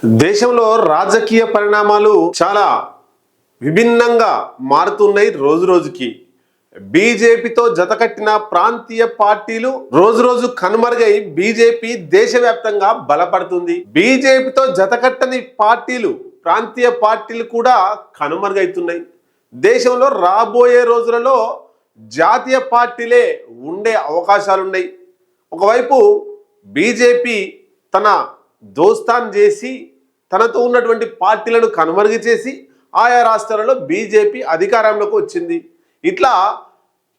దేశంలో రాజకీయ పరిణామాలు చాలా విభిన్నంగా మారుతున్నాయి రోజు రోజుకి. బీజేపీతో జతకట్టిన ప్రాంతీయ పార్టీలు రోజు రోజు కనుమరుగై బీజేపీ దేశవ్యాప్తంగా బలపడుతుంది. బీజేపీతో జతకట్టని పార్టీలు, ప్రాంతీయ పార్టీలు కూడా కనుమరుగైతున్నాయి. దేశంలో రాబోయే రోజులలో జాతీయ పార్టీలే ఉండే అవకాశాలున్నాయి. ఒకవైపు బీజేపీ తన దోస్తాన్ చేసి తనతో ఉన్నటువంటి పార్టీలను కనుమరుగు చేసి ఆయా రాష్ట్రాలలో బీజేపీ అధికారంలోకి వచ్చింది. ఇట్లా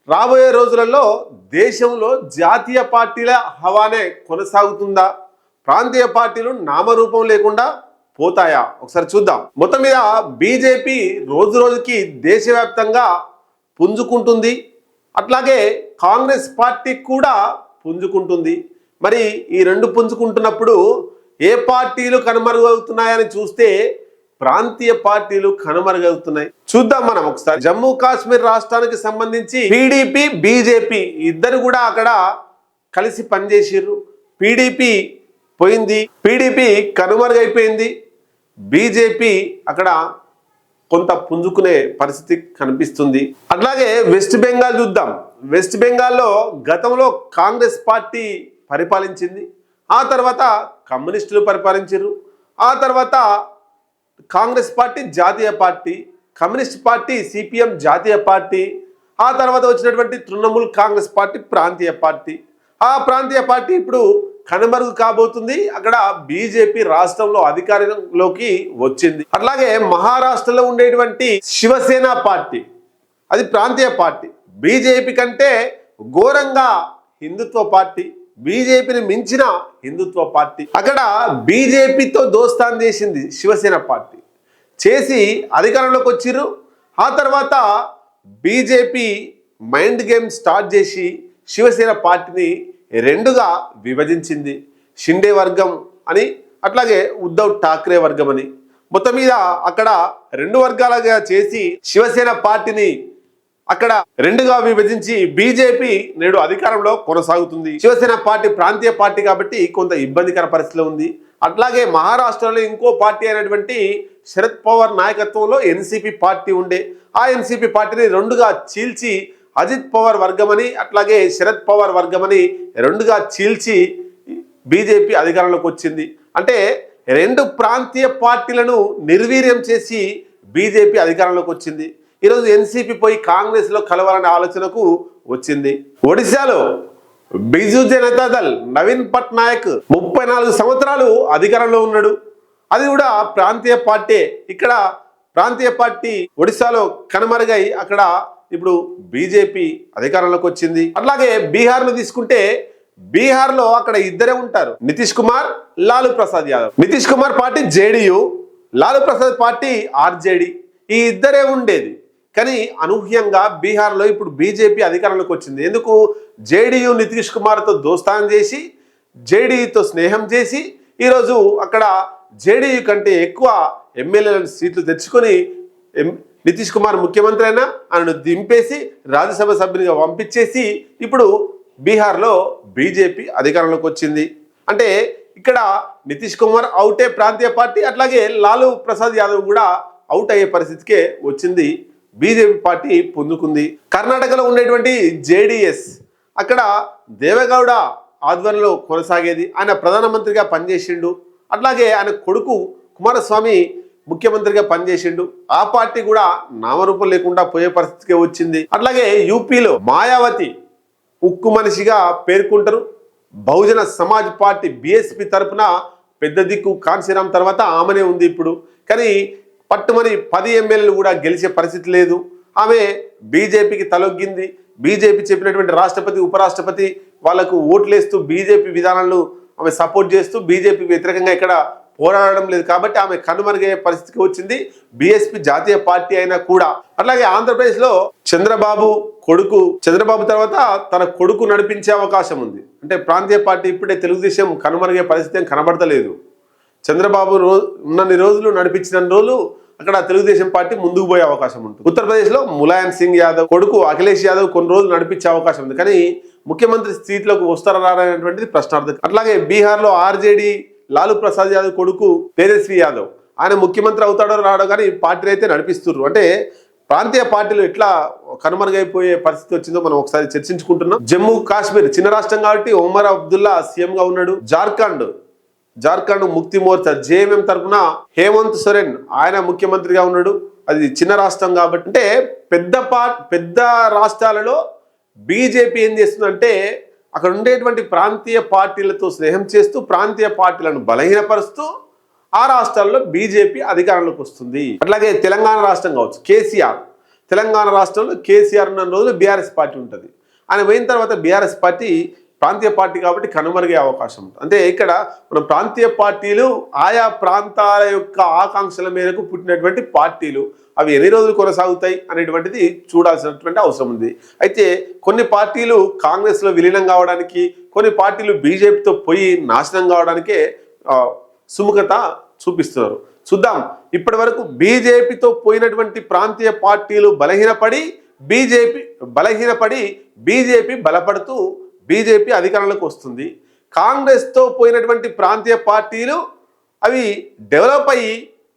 రాబోయే రోజులలో దేశంలో జాతీయ పార్టీల హవానే కొనసాగుతుందా, ప్రాంతీయ పార్టీలు నామరూపం లేకుండా పోతాయా? ఒకసారి చూద్దాం. మొత్తం మీద బీజేపీ రోజు రోజుకి దేశవ్యాప్తంగా పుంజుకుంటుంది. అట్లాగే కాంగ్రెస్ పార్టీ కూడా పుంజుకుంటుంది. మరి ఈ రెండు పుంజుకుంటున్నప్పుడు ఏ పార్టీలు కనుమరుగవుతున్నాయని చూస్తే ప్రాంతీయ పార్టీలు కనుమరుగవుతున్నాయి. చూద్దాం మనం ఒకసారి. జమ్మూ కాశ్మీర్ రాష్ట్రానికి సంబంధించి పీడీపీ, బీజేపీ ఇద్దరు కూడా అక్కడ కలిసి పనిచేసిర్రు. పీడీపీ పోయింది, పీడీపీ కనుమరుగైపోయింది. బీజేపీ అక్కడ కొంత పుంజుకునే పరిస్థితి కనిపిస్తుంది. అట్లాగే వెస్ట్ బెంగాల్ చూద్దాం. వెస్ట్ బెంగాల్లో గతంలో కాంగ్రెస్ పార్టీ పరిపాలించింది, ఆ తర్వాత కమ్యూనిస్టులు పరిపాలించారు, ఆ తర్వాత కాంగ్రెస్ పార్టీ జాతీయ పార్టీ, కమ్యూనిస్ట్ పార్టీ సిపిఎం జాతీయ పార్టీ, ఆ తర్వాత వచ్చినటువంటి తృణమూల్ కాంగ్రెస్ పార్టీ ప్రాంతీయ పార్టీ. ఆ ప్రాంతీయ పార్టీ ఇప్పుడు కనుమరుగు కాబోతుంది. అక్కడ బీజేపీ రాష్ట్రంలో అధికారంలోకి వచ్చింది. అట్లాగే మహారాష్ట్రలో ఉండేటువంటి శివసేన పార్టీ, అది ప్రాంతీయ పార్టీ. బీజేపీ కంటే ఘోరంగా హిందుత్వ పార్టీ, బీజేపీని మించిన హిందుత్వ పార్టీ. అక్కడ బీజేపీతో దోస్తాన్ చేసింది శివసేన పార్టీ, చేసి అధికారంలోకి వచ్చిర్రు. ఆ తర్వాత బీజేపీ మైండ్ గేమ్ స్టార్ట్ చేసి శివసేన పార్టీని రెండుగా విభజించింది. షిండే వర్గం అని, అట్లాగే ఉద్ధవ్ ఠాక్రే వర్గం అని. మొత్తం మీద అక్కడ రెండు వర్గాలుగా చేసి శివసేన పార్టీని అక్కడ రెండుగా విభజించి బీజేపీ నేడు అధికారంలో కొనసాగుతుంది. శివసేన పార్టీ ప్రాంతీయ పార్టీ కాబట్టి కొంత ఇబ్బందికర పరిస్థితిలో ఉంది. అట్లాగే మహారాష్ట్రలో ఇంకో పార్టీ అయినటువంటి శరద్ పవార్ నాయకత్వంలో ఎన్సీపీ పార్టీ ఉండే. ఆ ఎన్సీపీ పార్టీని రెండుగా చీల్చి అజిత్ పవార్ వర్గమని, అట్లాగే శరద్ పవార్ వర్గమని రెండుగా చీల్చి బీజేపీ అధికారంలోకి వచ్చింది. అంటే రెండు ప్రాంతీయ పార్టీలను నిర్వీర్యం చేసి బీజేపీ అధికారంలోకి వచ్చింది. ఈరోజు ఎన్సీపీ పోయి కాంగ్రెస్లో కలవాలనే ఆలోచనకు వచ్చింది. ఒడిశాలో బిజు జనతాదళ్ నవీన్ పట్నాయక్ 34 సంవత్సరాలు అధికారంలో ఉన్నాడు. అది కూడా ప్రాంతీయ పార్టీ. ఇక్కడ ప్రాంతీయ పార్టీ ఒడిశాలో కనుమరుగై అక్కడ ఇప్పుడు బీజేపీ అధికారంలోకి వచ్చింది. అట్లాగే బీహార్ను తీసుకుంటే బీహార్లో అక్కడ ఇద్దరే ఉంటారు, Nitish Kumar, Lalu Prasad Yadav. Nitish Kumar party JDU, Lalu Prasad party RJD. ఈ ఇద్దరే ఉండేది. కానీ అనూహ్యంగా బీహార్లో ఇప్పుడు బీజేపీ అధికారంలోకి వచ్చింది. ఎందుకు? జేడీయూ నితీష్ కుమార్తో దోస్తానం చేసి, జేడీయూతో స్నేహం చేసి ఈరోజు అక్కడ జేడీయూ కంటే ఎక్కువ ఎమ్మెల్యేల సీట్లు తెచ్చుకొని నితీష్ కుమార్ ముఖ్యమంత్రి అయినా ఆయనను దింపేసి రాజ్యసభ సభ్యునిగా పంపించేసి ఇప్పుడు బీహార్లో బీజేపీ అధికారంలోకి వచ్చింది. అంటే ఇక్కడ నితీష్ కుమార్ అవుటే ప్రాంతీయ పార్టీ, అట్లాగే లాలూ ప్రసాద్ యాదవ్ కూడా అవుట్ అయ్యే పరిస్థితికే వచ్చింది. బీజేపీ పార్టీ పొందుకుంది. కర్ణాటకలో ఉండేటువంటి జేడీఎస్ అక్కడ దేవేగౌడ ఆధ్వర్యంలో కొనసాగేది. ఆయన ప్రధానమంత్రిగా పనిచేసిండు. అట్లాగే ఆయన కొడుకు కుమారస్వామి ముఖ్యమంత్రిగా పనిచేసిండు. ఆ పార్టీ కూడా నామరూపం లేకుండా పోయే పరిస్థితికే వచ్చింది. అట్లాగే యూపీలో మాయావతి ఉక్కు మనిషిగా పేర్కొంటారు. బహుజన సమాజ్ పార్టీ బీఎస్పీ తరఫున పెద్ద దిక్కు కాన్సీరామ్ తర్వాత ఆమెనే ఉంది ఇప్పుడు. కానీ పట్టుమని 10 ఎమ్మెల్యేలు కూడా గెలిచే పరిస్థితి లేదు. ఆమె బీజేపీకి తలొగ్గింది. బీజేపీ చెప్పినటువంటి రాష్ట్రపతి, ఉపరాష్ట్రపతి వాళ్లకు ఓట్లేస్తూ బీజేపీ విధానాలను ఆమె సపోర్ట్ చేస్తూ బీజేపీకి వ్యతిరేకంగా ఇక్కడ పోరాడడం లేదు. కాబట్టి ఆమె కనుమరుగయ్యే పరిస్థితికి వచ్చింది, బీఎస్పీ జాతీయ పార్టీ అయినా కూడా. అట్లాగే ఆంధ్రప్రదేశ్లో చంద్రబాబు తర్వాత తన కొడుకు నడిపించే అవకాశం ఉంది. అంటే ప్రాంతీయ పార్టీ ఇప్పుడే తెలుగుదేశం కనుమరుగే పరిస్థితి ఏం కనబడతలేదు. చంద్రబాబు ఉన్నన్ని రోజులు నడిపించిన రోజులు అక్కడ తెలుగుదేశం పార్టీ ముందుకు పోయే అవకాశం ఉంటుంది. ఉత్తరప్రదేశ్లో ములాయం సింగ్ యాదవ్ కొడుకు అఖిలేష్ యాదవ్ కొన్ని రోజులు నడిపించే అవకాశం ఉంది. కానీ ముఖ్యమంత్రి స్థితిలోకి వస్తారా రానేటువంటిది ప్రశ్నార్థకం. అట్లాగే బీహార్లో ఆర్జేడీ లాలూ ప్రసాద్ యాదవ్ కొడుకు తేజస్వి యాదవ్, ఆయన ముఖ్యమంత్రి అవుతాడో రాడో కానీ పార్టీని అయితే నడిపిస్తున్నారు. అంటే ప్రాంతీయ పార్టీలు ఎట్లా కనుమరుగైపోయే పరిస్థితి వచ్చిందో మనం ఒకసారి చర్చించుకుంటున్నాం. జమ్మూ కాశ్మీర్ చిన్న రాష్ట్రం కాబట్టి ఒమర్ అబ్దుల్లా సీఎం గా ఉన్నాడు. జార్ఖండ్ ముక్తి మోర్చా జేఎంఎం తరఫున హేమంత్ సోరెన్ ఆయన ముఖ్యమంత్రిగా ఉన్నాడు. అది చిన్న రాష్ట్రం కాబట్టి. అంటే పెద్ద రాష్ట్రాలలో బీజేపీ ఏం చేస్తుందంటే అక్కడ ఉండేటువంటి ప్రాంతీయ పార్టీలతో స్నేహం చేస్తూ ప్రాంతీయ పార్టీలను బలహీనపరుస్తూ ఆ రాష్ట్రాల్లో బీజేపీ అధికారంలోకి వస్తుంది. అట్లాగే తెలంగాణ రాష్ట్రం కావచ్చు, తెలంగాణ రాష్ట్రంలో కేసీఆర్ ఉన్న రోజులు బీఆర్ఎస్ పార్టీ ఉంటుంది. ఆయన పోయిన తర్వాత బీఆర్ఎస్ పార్టీ ప్రాంతీయ పార్టీ కాబట్టి కనుమరుగే అవకాశం ఉంటుంది. అంటే ఇక్కడ మనం ప్రాంతీయ పార్టీలు ఆయా ప్రాంతాల యొక్క ఆకాంక్షల మేరకు పుట్టినటువంటి పార్టీలు, అవి ఎన్ని రోజులు కొనసాగుతాయి అనేటువంటిది చూడాల్సినటువంటి అవసరం ఉంది. అయితే కొన్ని పార్టీలు కాంగ్రెస్లో విలీనం కావడానికి, కొన్ని పార్టీలు బీజేపీతో పోయి నాశనం కావడానికే సుముఖత చూపిస్తున్నారు. చూద్దాం. ఇప్పటి వరకు బీజేపీతో పోయినటువంటి ప్రాంతీయ పార్టీలు బలహీనపడి బీజేపీ బలపడుతూ బీజేపీ అధికారంలోకి వస్తుంది. కాంగ్రెస్తో పోయినటువంటి ప్రాంతీయ పార్టీలు అవి డెవలప్ అయ్యి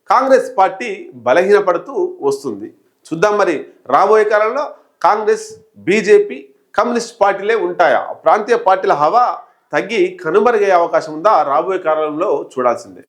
కాంగ్రెస్ పార్టీ బలహీనపడుతూ వస్తుంది. చూద్దాం మరి రాబోయే కాలంలో కాంగ్రెస్, బీజేపీ, కమ్యూనిస్ట్ పార్టీలే ఉంటాయా? ప్రాంతీయ పార్టీల హవా తగ్గి కనుమరుగయ్యే అవకాశం ఉందా? రాబోయే కాలంలో చూడాల్సిందే.